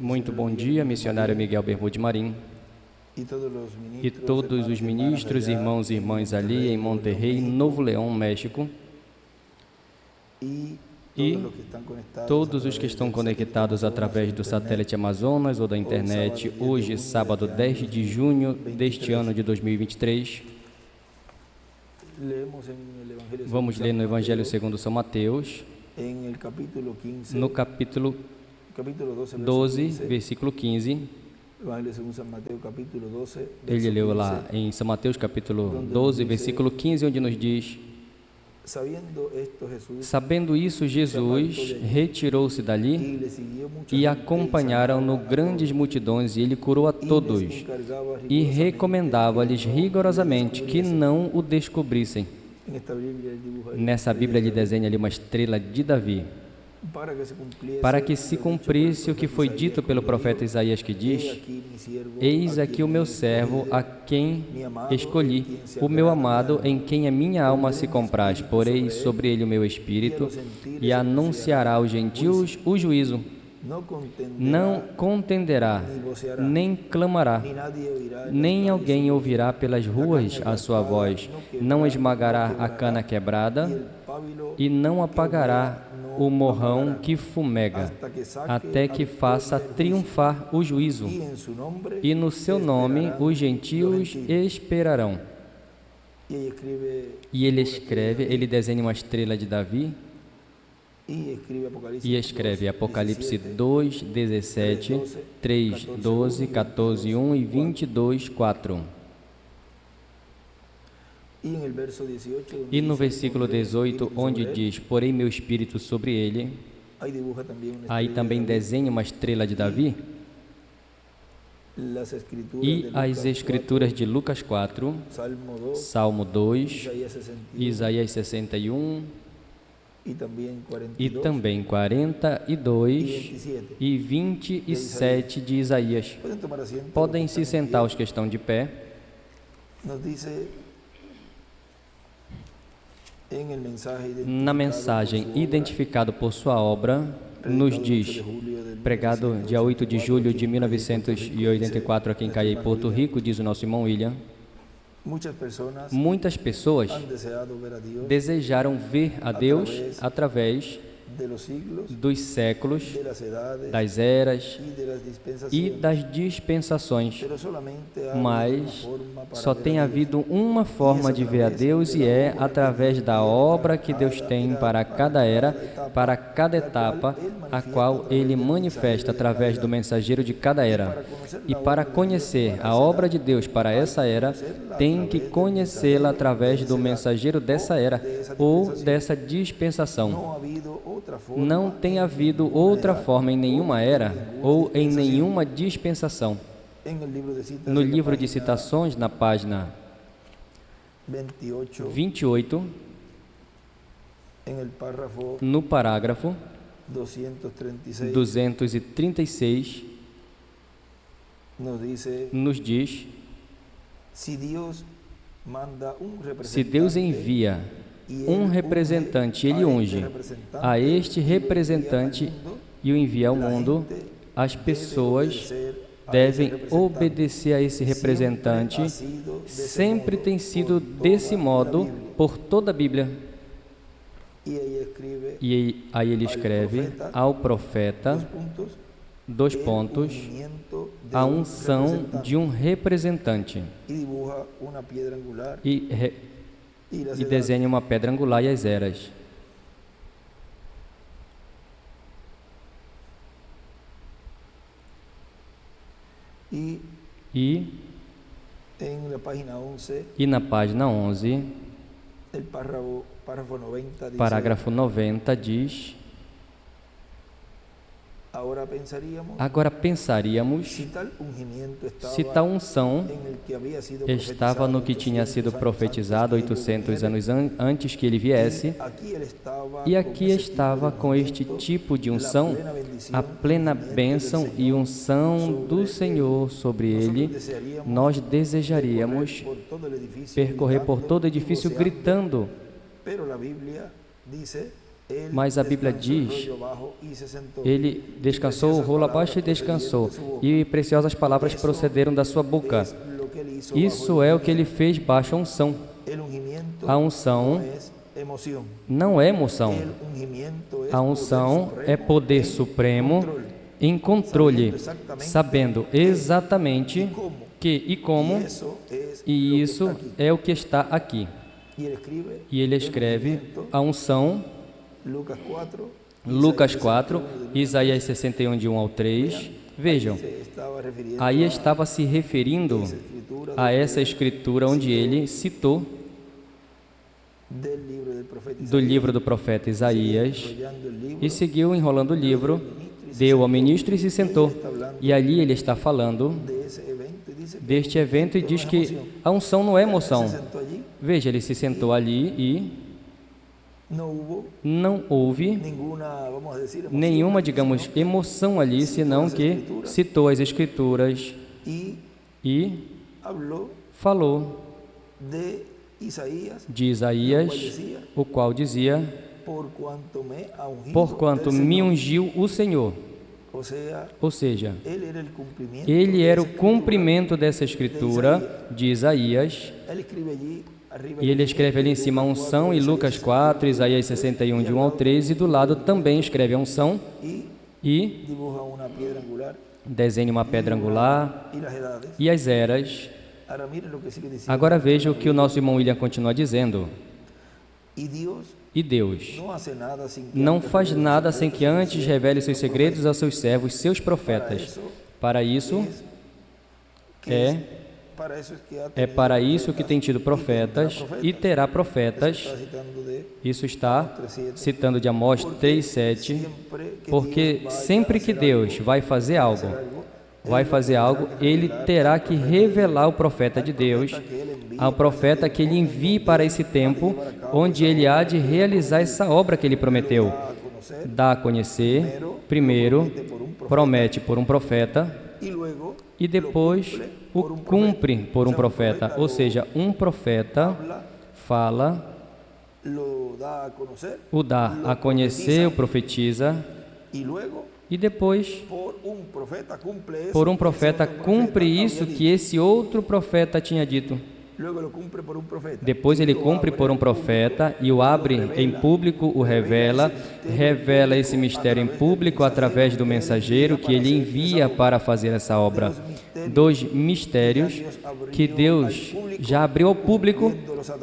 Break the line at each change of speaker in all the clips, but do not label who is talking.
Muito bom dia, missionário Miguel Bermude Marim e todos os ministros, irmãos e irmãs ali em Monterrey, Novo León, México, e todos os que estão conectados através do satélite Amazonas ou da internet, hoje, sábado 10 de junho deste ano de 2023. Vamos ler no Evangelho segundo São Mateus, no capítulo 12, versículo 15. Ele leu lá em São Mateus, capítulo 12, versículo 15, onde nos diz: Sabendo isso, Jesus retirou-se dali e acompanharam-no grandes multidões, e ele curou a todos e recomendava-lhes rigorosamente que não o descobrissem. Nessa Bíblia ele desenha ali uma estrela de Davi, para que se cumprisse o que foi dito pelo profeta Isaías, que diz: Eis aqui o meu servo, a quem escolhi, o meu amado, em quem a minha alma se compraz. Porei sobre ele o meu espírito, e anunciará aos gentios o juízo. Não contenderá, nem clamará, nem alguém ouvirá pelas ruas a sua voz. Não esmagará a cana quebrada, e não apagará o morrão que fumega, até que faça triunfar o juízo, e no seu nome os gentios esperarão. E ele escreve, ele desenha uma estrela de Davi, e escreve Apocalipse 2, 17, 3, 12, 14, 1 e 22, 4. E no versículo 18, onde diz: Porei meu espírito sobre ele, aí também desenha uma estrela de Davi. E as escrituras de Lucas 4, Salmo 2, Isaías 61, e também 42 e 27 de Isaías. Podem se sentar os que estão de pé. Na mensagem Identificado por sua obra, nos diz, pregado dia 8 de julho de 1984 aqui em Cayey, Porto Rico, diz o nosso irmão William: muitas pessoas desejaram ver a Deus através dos séculos, das eras e das dispensações, mas só tem havido uma forma de ver a Deus, e é através da obra que Deus tem para cada era, para cada etapa, a qual Ele manifesta através do mensageiro de cada era. E para conhecer a obra de Deus para essa era, tem que conhecê-la através do mensageiro dessa era ou dessa dispensação. Não tem havido outra forma em nenhuma era ou em nenhuma dispensação. No livro de citações, na página 28, no parágrafo 236, nos diz: se Deus envia um representante, Ele unge a este representante e o envia ao mundo, as pessoas devem obedecer a esse representante. Sempre tem sido desse modo por toda a Bíblia. E aí ele escreve: ao profeta, dois pontos, a unção de um representante, e desenha uma pedra angular e as eras. E na página 11, parágrafo 90 diz: agora pensaríamos, se tal unção estava no que tinha sido profetizado 800 anos antes que ele viesse, e aqui estava com este tipo de unção, a plena bênção e unção do Senhor sobre ele, nós desejaríamos percorrer por todo o edifício gritando: Mas a Bíblia diz, ele descansou o rolo abaixo e descansou, e preciosas palavras procederam da sua boca. Isso é o que ele fez baixo a unção. A unção não é emoção. A unção é poder supremo em controle, sabendo exatamente que e como, e isso é o que está aqui. E ele escreve a unção, Lucas 4, Isaías 61, de 1 ao 3. Vejam, aí estava se referindo a essa escritura onde ele citou do livro do profeta Isaías, e seguiu enrolando o livro, deu ao ministro e se sentou. E ali ele está falando deste evento e diz que a unção não é emoção. Veja, ele se sentou ali e não houve nenhuma, digamos, emoção ali, senão que citou as Escrituras e falou de Isaías, o qual dizia: porquanto me ungiu o Senhor. Ou seja, ele era o cumprimento dessa escritura de Isaías, e ele escreve ali em cima a unção, e Lucas 4, Isaías 61, de 1 ao 3, e do lado também escreve a unção e desenha uma pedra angular e as eras. Agora veja o que o nosso irmão William continua dizendo. E Deus não faz nada sem que antes revele seus segredos aos seus servos, seus profetas. Para isso para isso que tem tido profetas e terá profetas. Isso está citando de Amós 3:7, porque sempre que Deus vai fazer algo, ele terá que revelar o profeta de Deus, ao profeta que ele envie para esse tempo, onde ele há de realizar essa obra que ele prometeu. Dá a conhecer, primeiro, promete por um profeta, e depois o cumpre por um profeta. Ou seja, um profeta fala, o dá a conhecer, o profetiza, e depois, por um profeta, cumpre isso que esse outro profeta tinha dito. Depois ele cumpre por um profeta e o abre em público, o revela esse mistério em público através do mensageiro que ele envia para fazer essa obra. Dois mistérios que Deus já abriu ao público,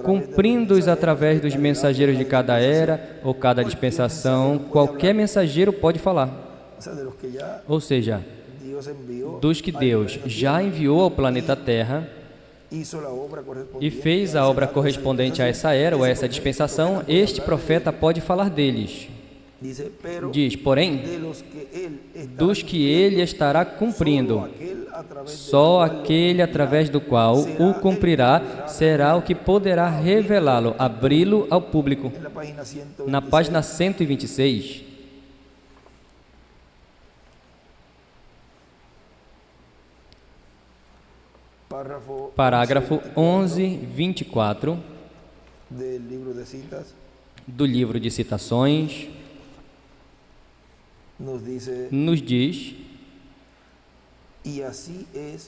cumprindo-os através dos mensageiros de cada era ou cada dispensação. Qualquer mensageiro pode falar. Ou seja, dos que Deus já enviou ao planeta Terra e fez a obra correspondente a essa era ou a essa dispensação, este profeta pode falar deles. Diz, porém, dos que ele estará cumprindo, só aquele através do qual o cumprirá será o que poderá revelá-lo, abri-lo ao público. Na página 126, parágrafo 11:24 do livro de citações, nos diz: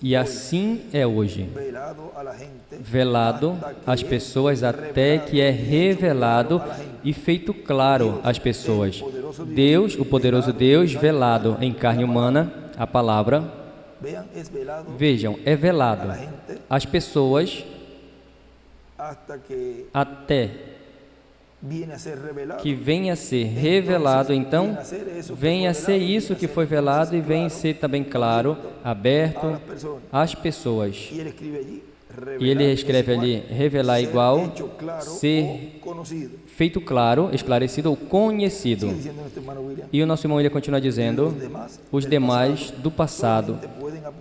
e assim é hoje, velado às pessoas até que é revelado e feito claro às pessoas. Deus, o poderoso Deus, velado em carne humana, a palavra. Vejam, é velado às pessoas até que venha a ser revelado. Então, venha a ser isso que foi velado e venha a ser também claro, aberto às pessoas. E ele escreve ali, revelar igual, ser feito claro, esclarecido ou conhecido. E o nosso irmão ele continua dizendo, os demais do passado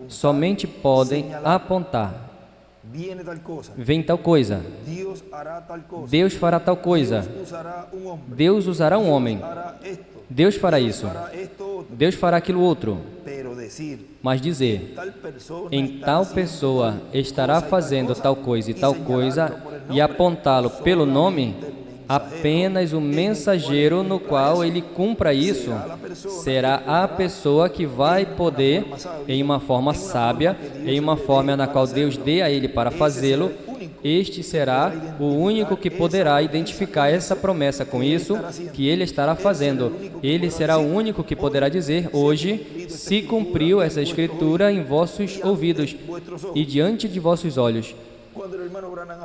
somente podem apontar. Vem tal coisa. Deus fará tal coisa. Deus usará um homem. Deus fará isso. Deus fará aquilo outro. Mas dizer, em tal pessoa estará fazendo tal coisa, e apontá-lo pelo nome, apenas o mensageiro no qual ele cumpra isso será a pessoa que vai poder, em uma forma sábia, em uma forma na qual Deus dê a ele para fazê-lo. Este será o único que poderá identificar essa promessa com isso que ele estará fazendo. Ele será o único que poderá dizer: hoje se cumpriu essa escritura em vossos ouvidos e diante de vossos olhos.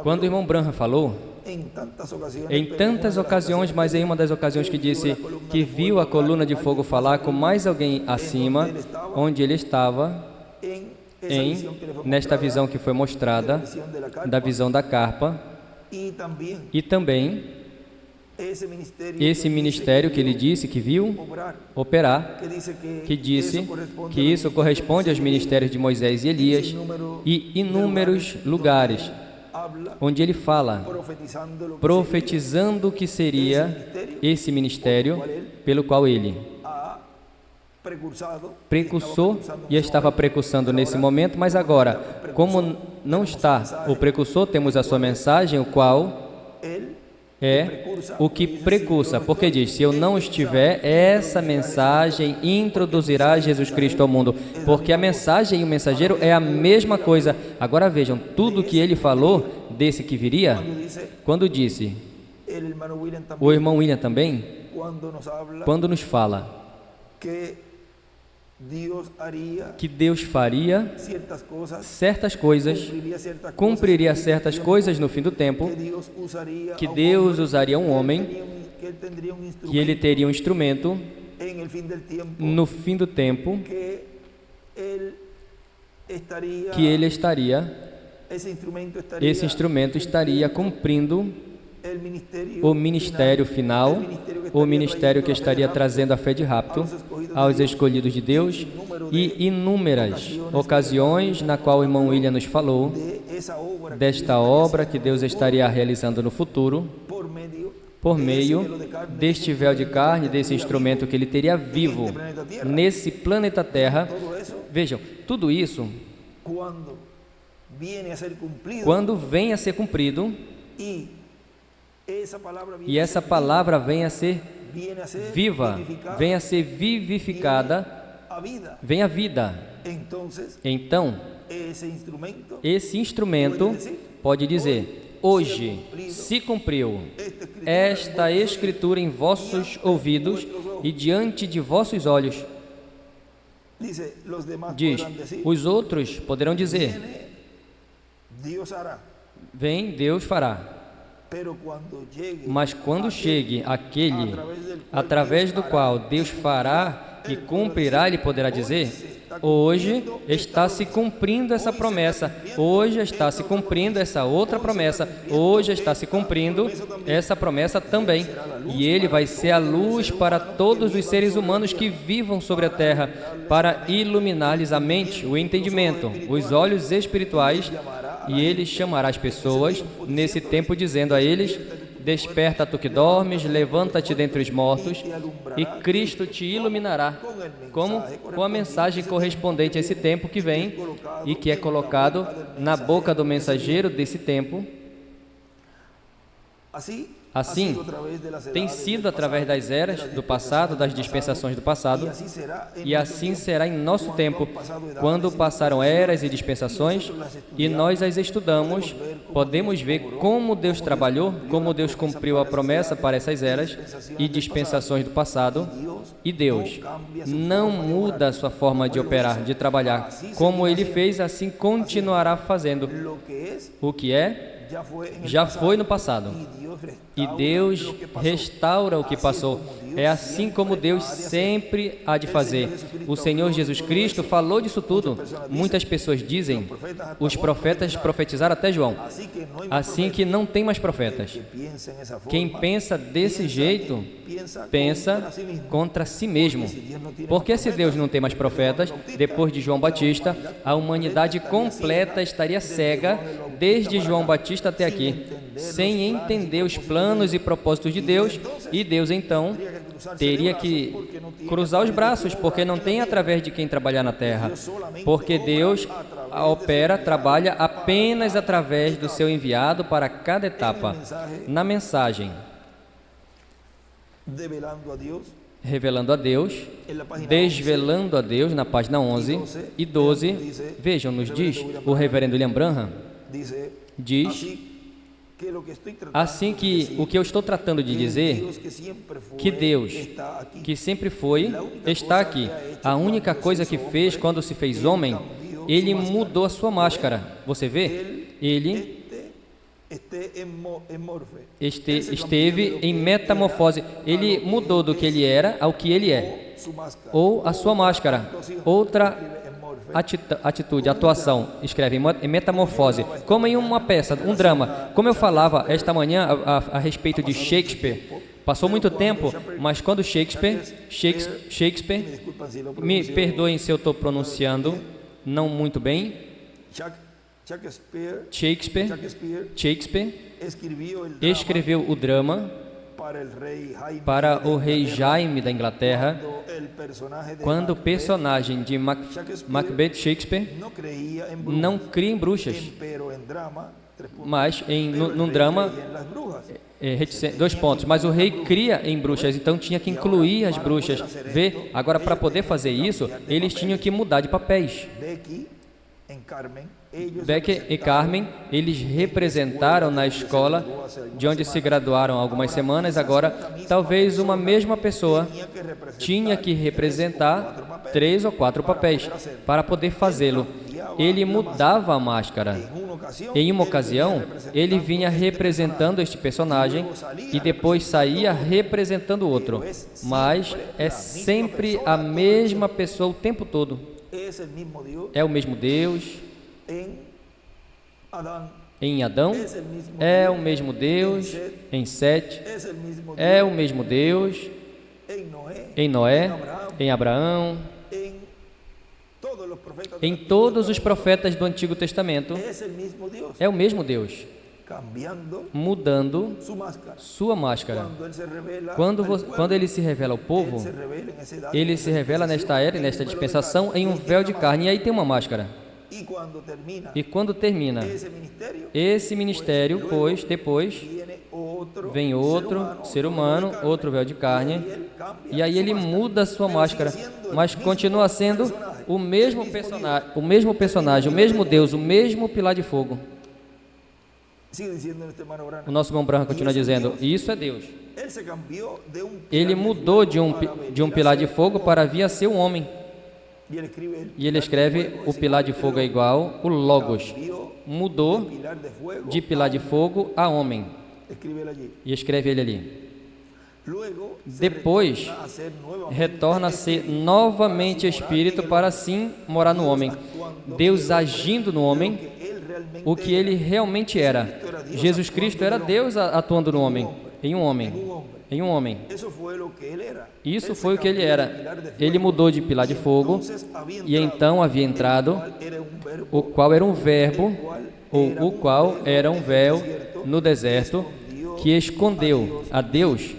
Quando o irmão Branham falou, em tantas ocasiões, mas em uma das ocasiões que disse que viu a coluna de fogo falar com mais alguém acima, onde ele estava, nesta visão que foi mostrada, da visão da carpa, e também esse ministério que ele disse que viu operar, que disse que isso corresponde aos ministérios de Moisés e Elias, e inúmeros lugares onde ele fala, profetizando o que seria esse ministério pelo qual ele precursou e estava precursando nesse momento, mas agora, como não está o precursor, temos a sua mensagem, o qual é o que precursa, porque diz: se eu não estiver, essa mensagem introduzirá Jesus Cristo ao mundo, porque a mensagem e o mensageiro é a mesma coisa. Agora vejam, tudo que ele falou desse que viria, quando disse, o irmão William também, quando nos fala que Deus faria certas coisas, cumpriria certas coisas no fim do tempo, que Deus usaria um homem, que ele teria um instrumento no fim do tempo, que ele estaria, esse instrumento estaria cumprindo o ministério final, o ministério que estaria trazendo a fé de rapto aos escolhidos de Deus, e inúmeras ocasiões na qual o irmão William nos falou desta obra que Deus estaria realizando no futuro, por meio deste véu de carne, desse instrumento que ele teria vivo nesse planeta Terra. Vejam, tudo isso, quando vem a ser cumprido, e essa palavra vem a ser viva, vem a ser vivificada, vem a vida. Então, esse instrumento pode dizer: hoje se cumpriu esta escritura em vossos ouvidos e diante de vossos olhos. Diz, os outros poderão dizer: vem, Deus fará. Mas quando chegue aquele através do qual Deus fará e cumprirá, ele poderá dizer: hoje está se cumprindo essa promessa, hoje está se cumprindo essa outra promessa, hoje está se cumprindo essa promessa também. E ele vai ser a luz para todos os seres humanos que vivam sobre a terra, para iluminar-lhes a mente, o entendimento, os olhos espirituais. E ele chamará as pessoas nesse tempo, dizendo a eles: desperta tu que dormes, levanta-te dentre os mortos, e Cristo te iluminará, como com a mensagem correspondente a esse tempo que vem e que é colocado na boca do mensageiro desse tempo. Assim, tem sido através das eras do passado, das dispensações do passado, e assim será em nosso tempo. Quando passaram eras e dispensações, e nós as estudamos, podemos ver como Deus trabalhou, como Deus cumpriu a promessa para essas eras e dispensações do passado, e Deus não muda a sua forma de operar, de trabalhar. Como Ele fez, assim continuará fazendo. O que é, já foi no passado. E Deus restaura o que passou. É assim como Deus sempre há de fazer. O Senhor Jesus Cristo falou disso tudo. Muitas pessoas dizem, os profetas profetizaram até João. Assim que não tem mais profetas. Quem pensa desse jeito, pensa contra si mesmo. Porque se Deus não tem mais profetas, depois de João Batista, a humanidade completa estaria cega, desde João Batista até aqui, sem entender os planos e propósitos de Deus, e Deus então teria que cruzar os braços, porque não tem através de quem trabalhar na terra, porque Deus opera, trabalha apenas através do seu enviado para cada etapa. Na mensagem,
Develando a Deus,
revelando a Deus, desvelando a Deus, na página 11 e 12, vejam, nos diz o reverendo William Branham, diz assim que o que eu estou tratando de dizer, que Deus, que sempre foi, está aqui. A única coisa que fez quando se fez homem, Ele mudou a sua máscara. Você vê? Ele esteve em metamorfose. Ele mudou do que ele era ao que ele é. Ou a sua máscara. Outra atitude, atuação, escreve em metamorfose, como em uma peça, um drama. Como eu falava esta manhã a respeito de Shakespeare, passou muito tempo, mas quando Shakespeare, me perdoem se eu estou pronunciando não muito bem, Shakespeare escreveu o drama para o rei Jaime da Inglaterra, quando o personagem de Macbeth, Shakespeare, não cria em bruxas, mas num drama, dois pontos, mas o rei cria em bruxas, então tinha que incluir as bruxas. Vê, agora para poder fazer isso, eles tinham que mudar de papéis. Becky e Carmen, eles representaram na escola de onde se graduaram há algumas semanas. Agora, talvez uma mesma pessoa tinha que representar 3 ou 4 papéis para poder fazê-lo. Ele mudava a máscara. Em uma ocasião, ele vinha representando este personagem e depois saía representando outro. Mas é sempre a mesma pessoa o tempo todo. É o mesmo Deus. Em Adão, é o mesmo Deus. Em Sete, é o mesmo Deus. Em Noé, em Abraão, em todos os profetas do Antigo Testamento, é o mesmo Deus, mudando sua máscara. Quando ele se revela ao povo, ele se revela nesta era e nesta dispensação em um véu de carne, e aí tem uma máscara. E quando termina esse ministério, pois depois vem outro ser humano, outro véu de carne, e aí ele muda a sua máscara, mas continua sendo o mesmo personagem, o mesmo Deus, o mesmo pilar de fogo. O nosso irmão Branham continua dizendo, e isso é Deus. Ele mudou de um pilar de fogo para vir a ser um homem. E ele escreve, o pilar de fogo é igual, o Logos mudou de pilar de fogo a homem. E escreve ele ali. Depois, retorna a ser novamente espírito para assim morar no homem. Deus agindo no homem, o que ele realmente era. Jesus Cristo era Deus atuando no homem, em um homem. Em um homem. Isso foi o que ele era. Ele mudou de pilar de fogo e então havia entrado, o qual era um verbo, ou o qual era um véu no deserto, que escondeu a Deus,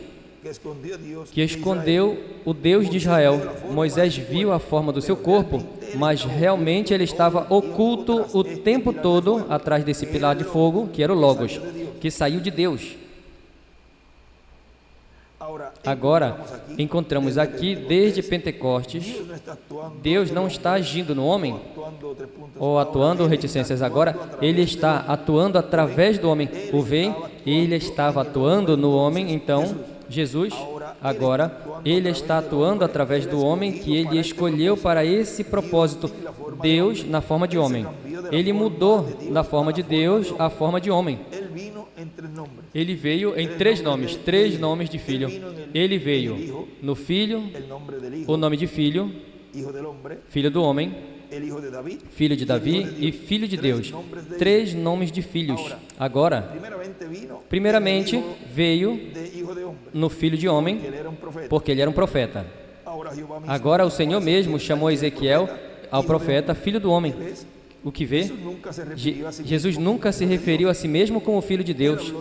que escondeu o Deus de Israel. Moisés viu a forma do seu corpo, mas realmente ele estava oculto o tempo todo atrás desse pilar de fogo, que era o Logos, que saiu de Deus. Agora, encontramos aqui, desde Pentecostes, Deus não está agindo no homem, ou atuando, reticências agora, Ele está atuando através do homem. O vem, Ele estava atuando no homem, então, Jesus, agora, Ele está atuando através do homem que Ele escolheu para esse propósito, Deus na forma de homem. Ele mudou da forma de Deus à forma de homem. Ele veio em 3 nomes de filho. Ele veio no filho, o nome de filho, filho do homem, filho de Davi e filho de Deus. 3 nomes de filhos. Agora, primeiramente, veio no filho de homem, porque ele era um profeta. Agora, o Senhor mesmo chamou Ezequiel ao profeta, filho do homem. O que vê? Jesus nunca se referiu a si mesmo como filho de Deus.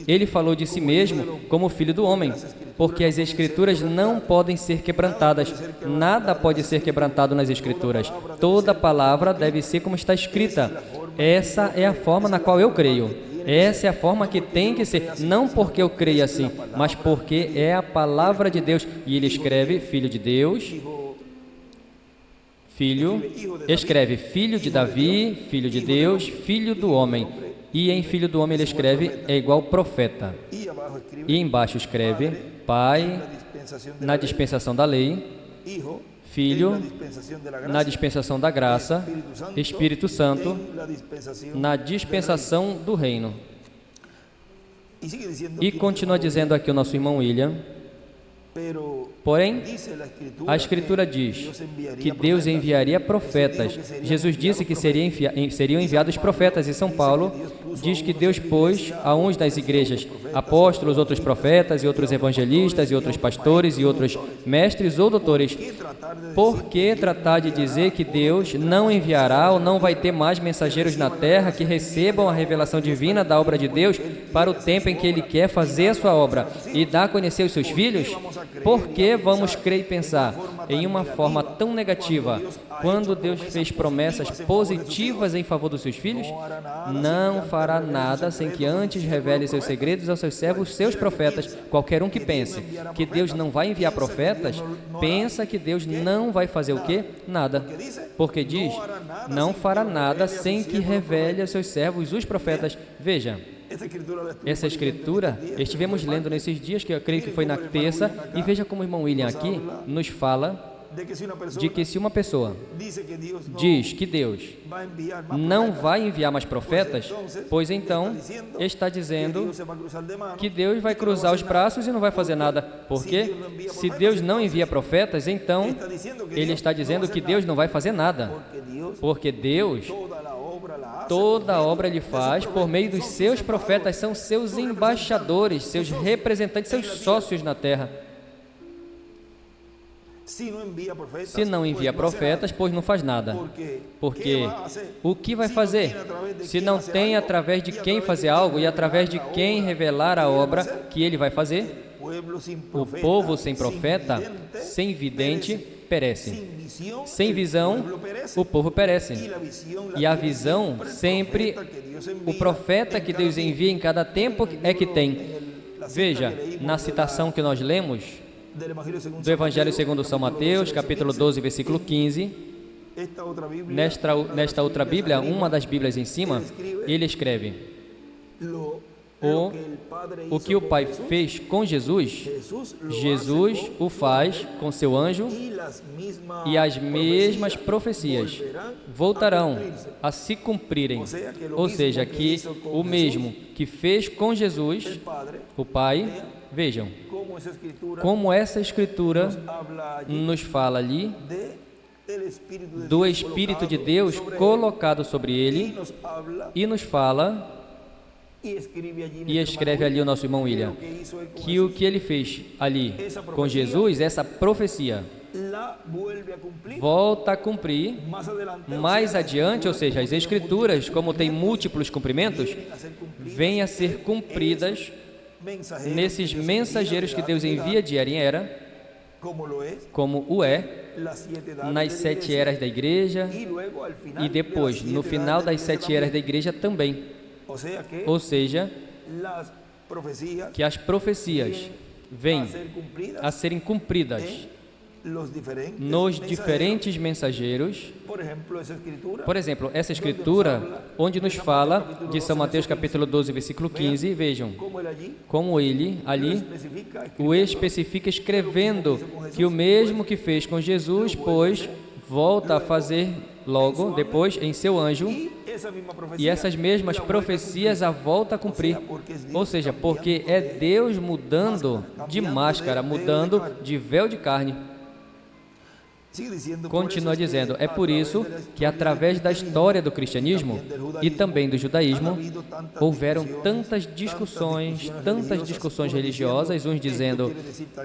Ele falou de si mesmo como filho do homem, porque as Escrituras não podem ser quebrantadas. Nada pode ser quebrantado nas Escrituras. Toda palavra deve ser como está escrita. Essa é a forma na qual eu creio. Essa é a forma que tem que ser, não porque eu creio assim, mas porque é a palavra de Deus. E ele escreve Filho de Deus, escreve Filho de Davi, Filho de Deus, Filho do homem. E em Filho do homem ele escreve é igual profeta. E embaixo escreve Pai na dispensação da lei, Filho na dispensação da graça, Espírito Santo na dispensação do reino. E continua dizendo aqui o nosso irmão William, porém, a Escritura diz que Deus enviaria profetas. Jesus disse que seriam enviados profetas, e São Paulo diz que Deus pôs a uns das igrejas apóstolos, outros profetas, e outros evangelistas, e outros pastores, e outros mestres ou doutores. Por que tratar de dizer que Deus não enviará ou não vai ter mais mensageiros na terra que recebam a revelação divina da obra de Deus para o tempo em que Ele quer fazer a sua obra e dar a conhecer os seus filhos? Por que vamos crer e pensar em uma forma tão negativa quando Deus fez promessas positivas em favor dos seus filhos? Não fará nada sem que antes revele seus segredos aos seus servos, seus profetas. Qualquer um que pense que Deus não vai enviar profetas, pensa que Deus não vai fazer o quê? Nada. Porque diz, não fará nada sem que revele aos seus servos, os profetas. Veja, essa escritura estivemos lendo nesses dias, que eu creio que foi na terça, e veja como o irmão William aqui nos fala de que se uma pessoa diz que Deus não vai enviar mais profetas, pois então está dizendo que Deus vai cruzar os braços e não vai fazer nada. Porque se Deus não envia profetas, então ele está dizendo que Deus não vai fazer nada. Porque Deus, toda a obra Ele faz por meio dos seus profetas, são seus embaixadores, seus representantes, seus sócios na terra. Se não envia profetas, pois não faz nada. Porque o que vai fazer? Se não tem através de quem fazer algo e através de quem revelar a obra que Ele vai fazer, o povo sem profeta, sem vidente, perece. Sem visão, o povo perece. E a visão, sempre, o profeta que Deus envia em cada tempo é que tem. Veja, na citação que nós lemos, do Evangelho segundo São Mateus, capítulo 12, versículo 15, nesta outra Bíblia, uma das Bíblias em cima, ele escreve: o que o Pai fez com Jesus, Jesus o faz com seu anjo, e as mesmas profecias voltarão a se cumprirem. Ou seja, que o mesmo que fez com Jesus, o Pai, vejam, como essa Escritura nos fala ali do Espírito de Deus colocado sobre ele, e nos fala, e escreve ali o nosso irmão William, que o que ele fez ali com Jesus, essa profecia, volta a cumprir mais adiante, ou seja, as Escrituras, como tem múltiplos cumprimentos, vêm a ser cumpridas nesses mensageiros que Deus envia de era em era, como o é nas 7 eras da igreja, e depois, no final das 7 eras da igreja também. Ou seja, que as profecias vêm a serem cumpridas nos diferentes mensageiros. Por exemplo, essa Escritura, onde nos fala de São Mateus capítulo 12, versículo 15, vejam, como ele ali o especifica escrevendo que o mesmo que fez com Jesus, pois volta a fazer logo depois em seu anjo, e essas mesmas profecias a volta a cumprir. Ou seja, porque é Deus mudando de máscara, mudando de véu de carne. Continua dizendo, é por isso que através da história do cristianismo e também do judaísmo, houveram tantas discussões religiosas, uns dizendo,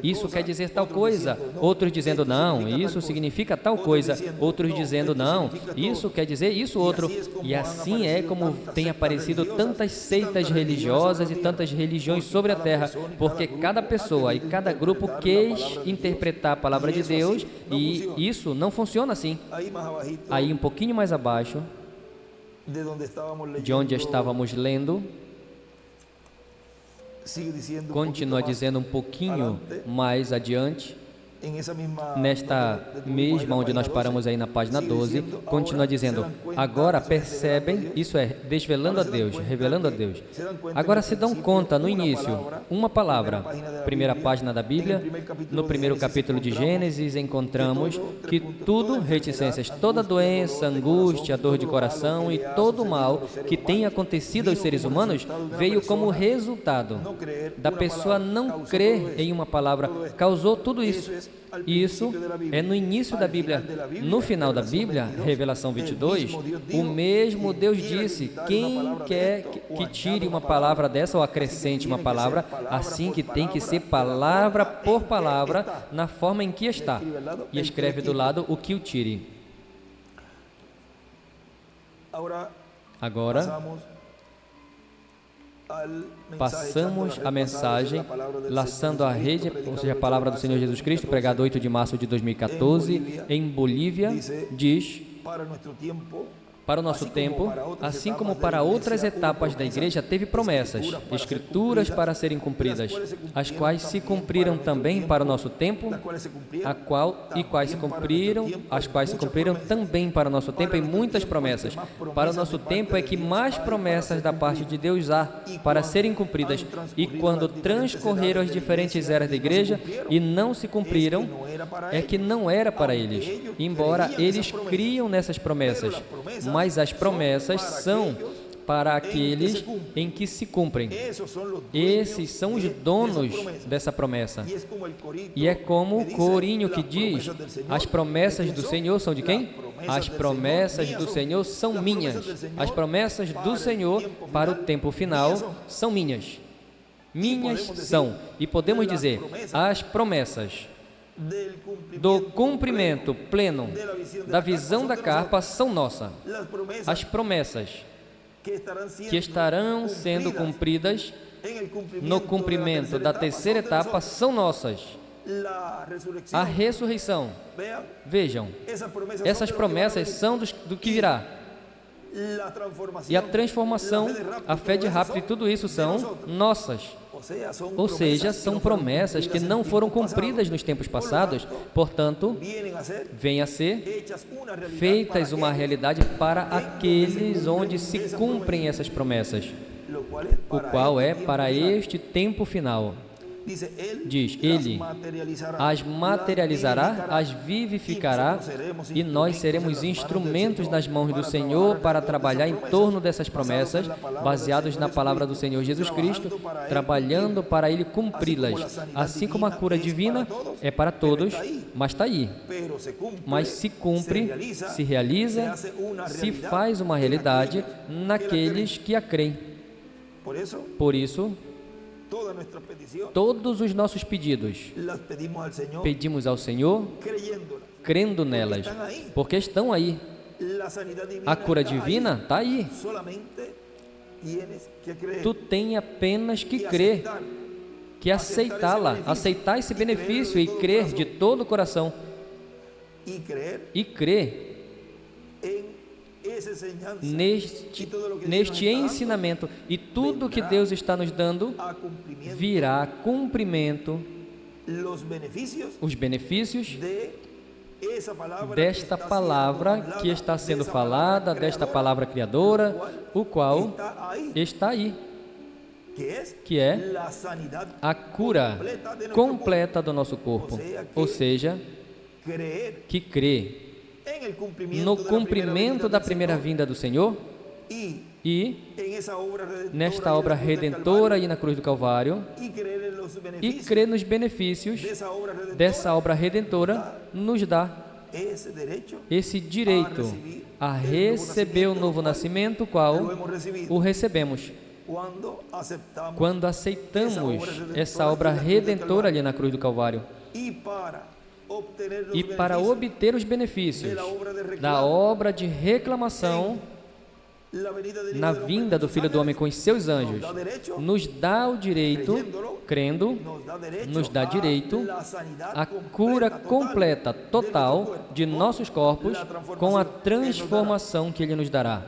isso quer dizer tal coisa, outros dizendo, não, isso significa tal coisa, outros dizendo, não, isso quer dizer isso outro, e assim é como tem aparecido tantas seitas religiosas e tantas religiões sobre a terra, porque cada pessoa e cada grupo quis interpretar a palavra de Deus, e isso não funciona assim. Aí um pouquinho mais abaixo, de onde estávamos lendo, continua dizendo um pouquinho mais adiante, nesta mesma onde nós paramos aí na página 12, continua dizendo: agora percebem, isso é, desvelando a Deus, revelando a Deus. Agora se dão conta, no início, uma palavra, primeira página da Bíblia, no primeiro capítulo de Gênesis, encontramos que tudo, reticências, toda doença, angústia, dor de coração e todo o mal que tem acontecido aos seres humanos veio como resultado da pessoa não crer em uma palavra, causou tudo isso. Isso é no início da Bíblia. No final da Bíblia, Revelação 22, o mesmo Deus disse: quem quer que tire uma palavra dessa ou acrescente uma palavra, assim que tem que ser palavra por palavra, na forma em que está. E escreve do lado o que o tire. Agora, passamos a mensagem laçando a rede, ou seja, a palavra do Senhor Jesus Cristo, pregada 8 de março de 2014, em Bolívia, diz: para o nosso tempo, assim como para outras etapas da igreja, teve promessas, escrituras para serem cumpridas, as quais se cumpriram também para o nosso tempo, as quais se cumpriram também para o nosso tempo em muitas promessas. Para o nosso tempo é que mais promessas da parte de Deus há para serem cumpridas, e quando transcorreram as diferentes eras da igreja e não se cumpriram, é que não era para eles, embora eles criam nessas promessas, mas as promessas são para aqueles em que se cumprem. Esses são os donos dessa promessa. E é como o corinho que diz: as promessas do Senhor são de quem? As promessas do Senhor são minhas. As promessas do Senhor para o tempo final são minhas. Minhas são. E podemos dizer, as promessas do cumprimento pleno da visão da carpa são nossas. As promessas que estarão sendo cumpridas no cumprimento da terceira etapa são nossas. A ressurreição, vejam, essas promessas são do que virá. E a transformação, a fé de rápido e tudo isso são nossas. Ou seja, são promessas que não foram cumpridas nos tempos passados, portanto, vêm a ser feitas uma realidade para aqueles onde se cumprem essas promessas, o qual é para este tempo final. Diz, Ele as materializará, as vivificará, e nós seremos instrumentos nas mãos do Senhor para trabalhar em torno dessas promessas, baseados na palavra do Senhor Jesus Cristo, trabalhando para Ele cumpri-las. Assim como a cura divina é para todos, mas está aí. Mas se cumpre, se realiza, se faz uma realidade naqueles que a creem. Por isso, todos os nossos pedidos pedimos ao Senhor, crendo nelas, porque estão aí. A cura divina está aí. Tu tem apenas que crer, que aceitá-la, aceitar esse benefício e crer de todo o coração. E crer neste ensinamento, e tudo que Deus está nos dando virá a cumprimento, os benefícios desta palavra que está sendo falada, desta palavra criadora, o qual está aí, que é a cura completa do nosso corpo, ou seja, que crê no cumprimento da primeira vinda do Senhor e nesta obra redentora e na cruz do Calvário, e crer nos benefícios dessa obra redentora, nos dá esse direito a receber o novo nascimento, qual o recebemos quando aceitamos essa obra redentora ali na cruz do Calvário. E para obter os benefícios da obra de reclamação na vinda do Filho do Homem com os seus anjos, nos dá o direito, crendo, nos dá direito à cura completa, total de nossos corpos, com a transformação que Ele nos dará.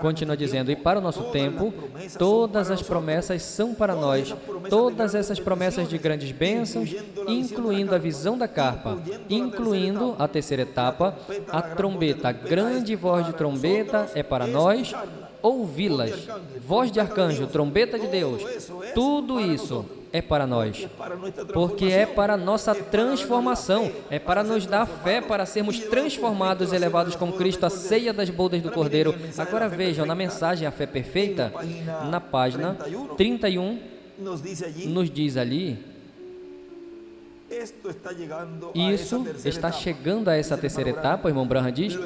Continua dizendo, e para o nosso tempo, todas as promessas são para nós, todas essas promessas de grandes bênçãos, incluindo a visão da carpa, incluindo a terceira etapa, a trombeta, a grande voz de trombeta é para nós, ouvi-las, voz de arcanjo, trombeta de Deus, tudo isso é para nós, porque é para a nossa transformação, é para nos dar fé, para sermos transformados, elevados com Cristo, a ceia das bodas do Cordeiro. Agora vejam, na mensagem A Fé Perfeita, na página 31, nos diz ali, isso está chegando a essa terceira etapa, o irmão Branham diz,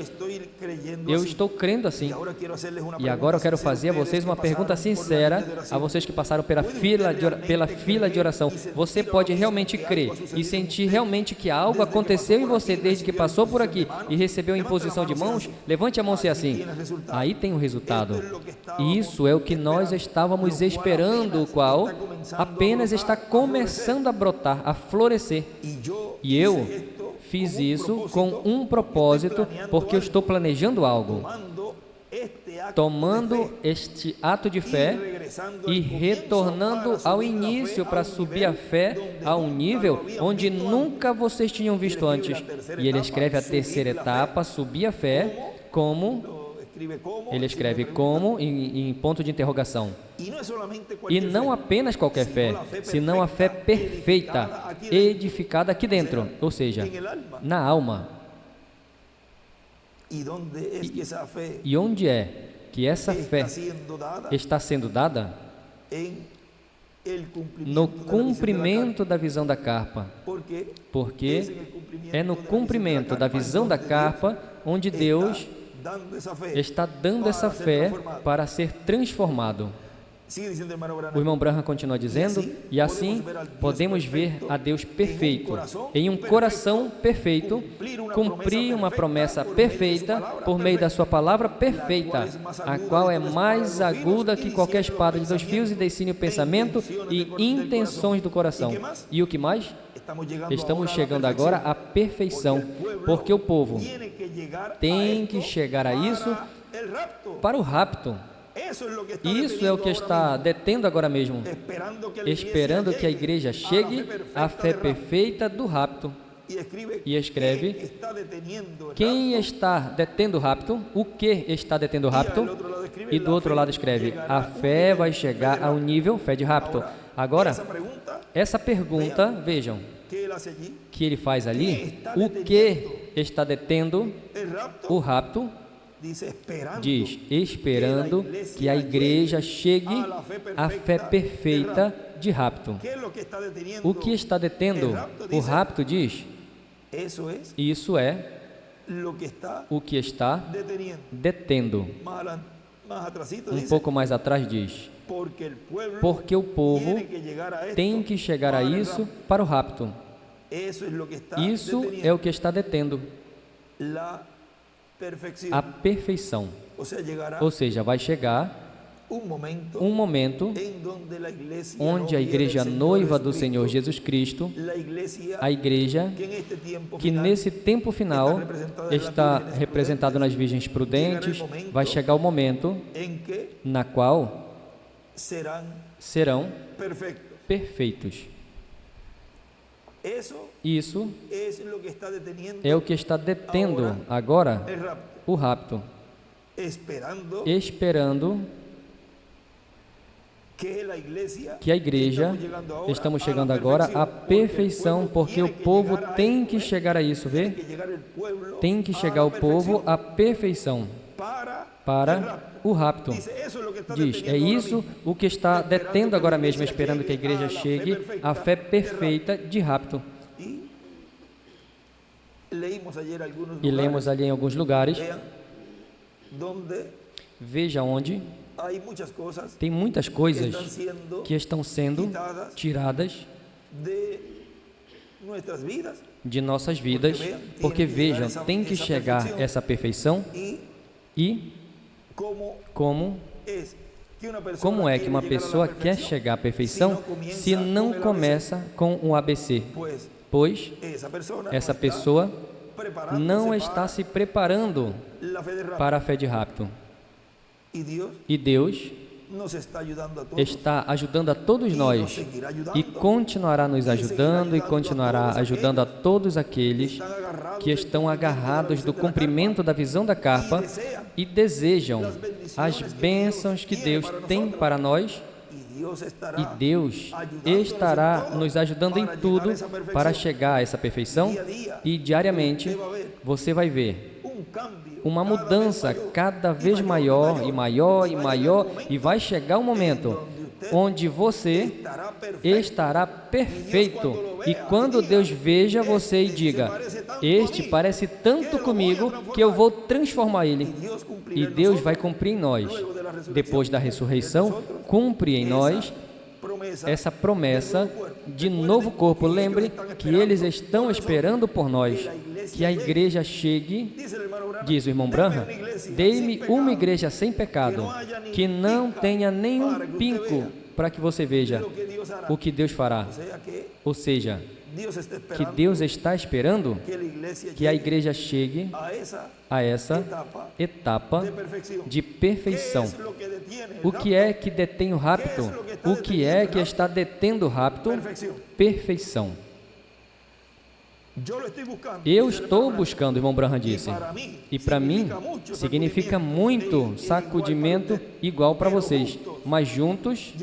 eu estou crendo assim. E agora eu quero fazer a vocês uma pergunta sincera, a vocês que passaram pela fila de oração. Você pode realmente crer e sentir realmente que algo aconteceu em você desde que passou por aqui e recebeu a imposição de mãos? Levante a mão se é assim. Aí tem o resultado. Isso é o que nós estávamos esperando, o qual apenas está começando a brotar, a florescer. E eu fiz isso com um propósito, porque eu estou planejando algo, tomando este ato de fé e retornando ao início para subir a fé a um nível onde nunca vocês tinham visto antes. E ele escreve a terceira etapa, subir a fé, como... Ele escreve como em ponto de interrogação. E não apenas qualquer fé, senão a fé perfeita, edificada aqui dentro, ou seja, na alma. E onde é que essa fé está sendo dada? No cumprimento da visão da carpa. Porque é no cumprimento da visão da carpa onde Deus está dando essa fé para ser transformado. O irmão Branham continua dizendo, e assim podemos ver a Deus perfeito, em um coração perfeito, cumprir uma promessa perfeita por meio da sua palavra perfeita, a qual é mais aguda que qualquer espada de 2 fios e decide o pensamento e intenções do coração. E o que mais? Estamos chegando agora à perfeição, porque o povo tem que chegar a isso para o rapto. Isso é o que está detendo agora mesmo, esperando que a igreja chegue à fé perfeita do rapto. E escreve, quem está detendo o rapto, o que está detendo o rapto, e do outro lado escreve, a fé vai chegar a um nível, fé de rapto. Agora, essa pergunta, vejam, que ele faz ali, o que está detendo o rapto, diz, esperando que a igreja chegue à fé perfeita de rapto. O que está detendo o rapto, diz, isso é o que está detendo. Um pouco mais atrás diz, porque o povo tem que chegar a isso para o rapto. Isso é o que está detendo a perfeição. Ou seja, vai chegar um momento onde a igreja noiva do Senhor Jesus Cristo, a igreja que nesse tempo final está representada nas virgens prudentes, vai chegar o momento na qual serão perfeitos. Isso é o que está detendo agora o rapto, esperando que a igreja, estamos chegando agora à perfeição, porque o povo tem que chegar a isso, vê? Tem que chegar o povo à perfeição para o rapto. Diz, é isso o que está detendo agora mesmo, esperando que a igreja chegue à fé perfeita de rapto. E lemos ali em alguns lugares, veja onde tem muitas coisas que estão sendo tiradas de nossas vidas, porque vejam, tem que chegar essa perfeição. E como é que uma pessoa quer chegar à perfeição se não começa com um ABC? Pois essa pessoa não está se preparando para a fé de rapto. E Deus está ajudando a todos nós e continuará nos ajudando e continuará ajudando a todos aqueles que estão agarrados do cumprimento da visão da carpa e desejam as bênçãos que Deus tem para nós. E Deus estará nos ajudando em tudo para chegar a essa perfeição. E diariamente você vai ver uma mudança cada vez maior e maior e maior, e vai chegar um momento onde você estará perfeito. E quando Deus veja você e diga: este parece tanto comigo que eu vou transformar ele. E Deus vai cumprir em nós. Depois da ressurreição, cumpre em nós essa promessa de novo corpo. Lembre que eles estão esperando por nós, que a igreja chegue. Diz o irmão Branham: dê-me uma igreja sem pecado, que não tenha nenhum pinco, para que você veja o que Deus fará. Ou seja, que Deus está esperando que a igreja chegue a essa etapa de perfeição. O que é que detém o rapto? O que é que está detendo o rapto? Perfeição. Eu estou buscando, irmão Branham disse, e para mim significa muito sacudimento igual para vocês, mas juntos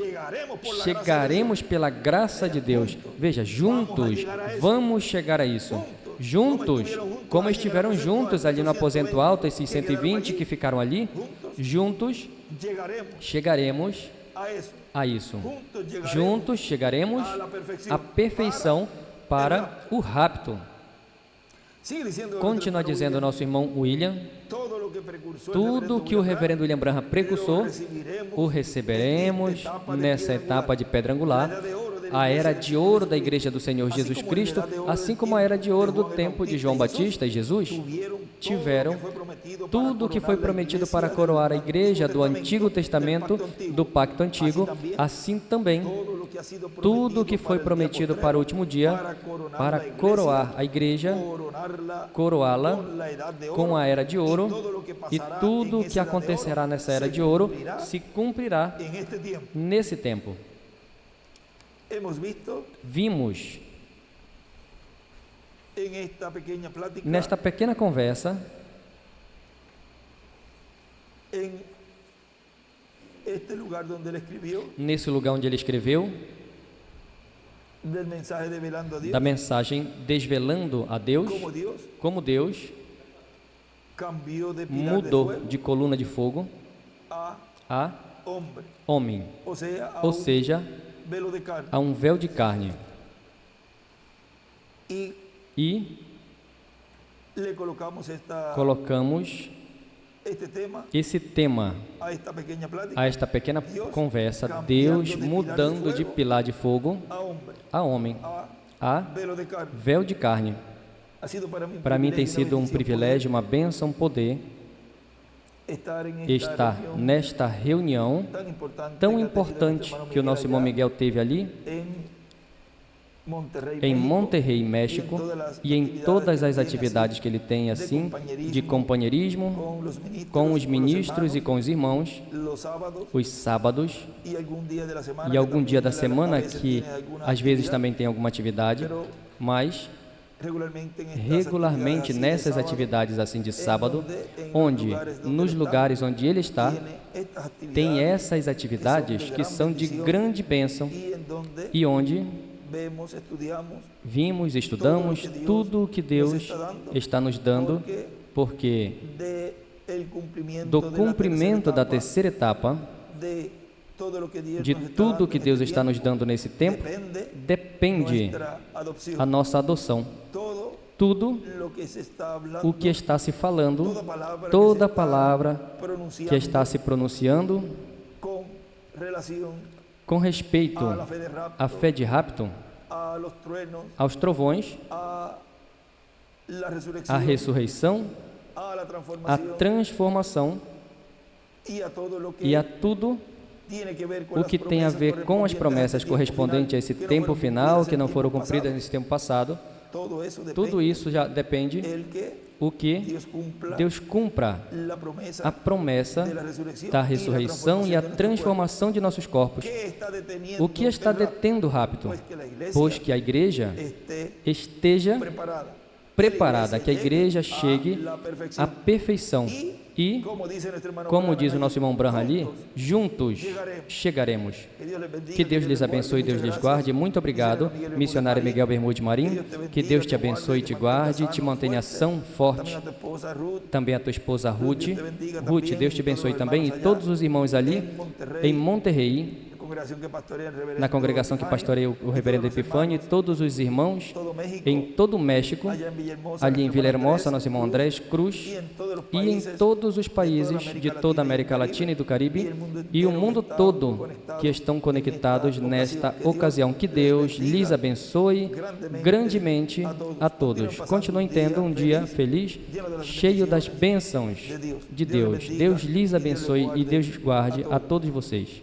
chegaremos pela graça de Deus. Veja, juntos vamos chegar a isso. Juntos, como estiveram juntos ali no aposento alto, esses 120 que ficaram ali, juntos chegaremos a isso. Juntos chegaremos à perfeição para o rapto. Continua dizendo o nosso irmão William: tudo que o reverendo William Branham precursou, o receberemos nessa etapa de pedra angular, a era de ouro da Igreja do Senhor Jesus Cristo, assim como a era de ouro do tempo de João Batista e Jesus, tiveram tudo o que foi prometido para coroar a Igreja do Antigo Testamento, do Pacto Antigo, assim também tudo o que foi prometido para o último dia, para coroar a Igreja, coroá-la com a era de ouro, e tudo o que acontecerá nessa era de ouro se cumprirá nesse tempo. Vimos nesta pequena conversa, nesse lugar onde ele escreveu, da mensagem Desvelando a Deus, como Deus mudou de coluna de fogo a homem, ou seja, a um véu de carne. E colocamos esse tema a esta pequena conversa: Deus mudando de pilar de fogo a homem, a véu de carne. Para mim tem sido um privilégio, uma bênção poder estar nesta reunião tão importante que o nosso irmão Miguel teve ali em Monterrey, México, e em todas as atividades que ele tem assim de companheirismo com os ministros e com os irmãos, os sábados e algum dia da semana que às vezes também tem alguma atividade, mas regularmente nessas atividades assim de sábado, onde nos lugares onde ele está, tem essas atividades que são de grande bênção, e onde vimos, estudamos tudo o que Deus está nos dando, porque do cumprimento da terceira etapa, de tudo que Deus está nos dando nesse tempo, depende a nossa adoção. Tudo o que está se falando, toda palavra que está se pronunciando com respeito à fé de rapto, aos trovões, à ressurreição, à transformação e a tudo o que tem a ver com as promessas correspondentes a esse tempo final, que não foram cumpridas nesse tempo passado, Tudo isso já depende o que Deus cumpra a promessa da ressurreição e a transformação de nossos corpos. O que está detendo rápido? Pois que a igreja esteja preparada, que a igreja chegue à perfeição. E, como diz o nosso irmão Branham ali, juntos chegaremos. Que Deus lhes abençoe e Deus lhes guarde. Muito obrigado, missionário Miguel Bermude Marim. Que Deus te abençoe e te guarde, te mantenha são, forte. Também a tua esposa Ruth. Ruth, Deus te abençoe também. E todos os irmãos ali em Monterrey, na congregação que pastoreia o reverendo Epifânio, e todos os irmãos em todo o México, ali em Villahermosa, nosso irmão Andrés Cruz, e em todos os países de toda a América Latina e do Caribe, e o mundo todo que estão conectados nesta ocasião. Que Deus lhes abençoe grandemente a todos. Continuem tendo um dia feliz, cheio das bênçãos de Deus. Deus lhes abençoe e Deus guarde a todos vocês.